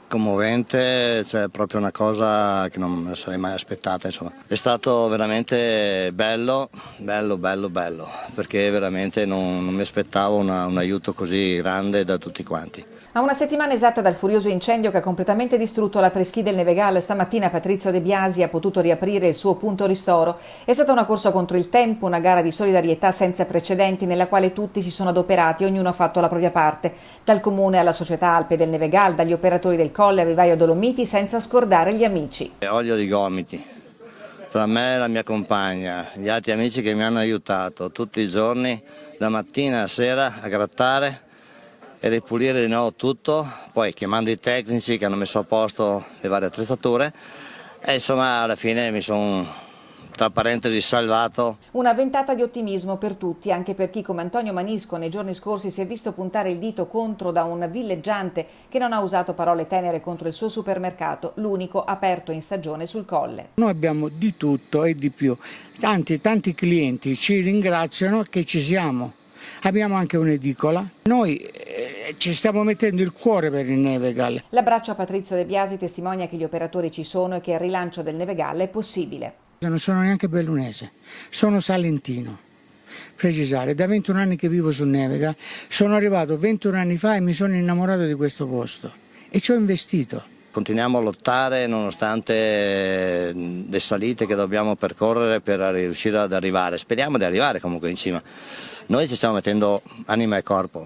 Commovente, cioè proprio una cosa che non me la sarei mai aspettata, insomma. È stato veramente bello, perché veramente non mi aspettavo un aiuto così grande da tutti quanti. A una settimana esatta dal furioso incendio che ha completamente distrutto la presqu'île del Nevegal, stamattina Patrizio De Biasi ha potuto riaprire il suo punto ristoro. È stata una corsa contro il tempo, una gara di solidarietà senza precedenti nella quale tutti si sono adoperati, ognuno ha fatto la propria parte, dal comune alla società Alpe del Nevegal, dagli operatori del Colle a Vivaio Dolomiti, senza scordare gli amici. Olio di gomiti, tra me e la mia compagna, gli altri amici che mi hanno aiutato tutti i giorni, da mattina a sera, a grattare e ripulire di nuovo tutto, poi chiamando i tecnici che hanno messo a posto le varie attrezzature e insomma alla fine mi sono tra parentesi salvato. Una ventata di ottimismo per tutti, anche per chi come Antonio Manisco nei giorni scorsi si è visto puntare il dito contro da un villeggiante che non ha usato parole tenere contro il suo supermercato, l'unico aperto in stagione sul Colle. Noi abbiamo di tutto e di più, tanti clienti ci ringraziano che ci siamo. Abbiamo anche un'edicola, noi ci stiamo mettendo il cuore per il Nevegal. L'abbraccio a Patrizio De Biasi testimonia che gli operatori ci sono e che il rilancio del Nevegal è possibile. Non sono neanche bellunese, sono salentino. Precisare, da 21 anni che vivo sul Nevegal, sono arrivato 21 anni fa e mi sono innamorato di questo posto e ci ho investito. Continuiamo a lottare nonostante le salite che dobbiamo percorrere per riuscire ad arrivare. Speriamo di arrivare comunque in cima. Noi ci stiamo mettendo anima e corpo.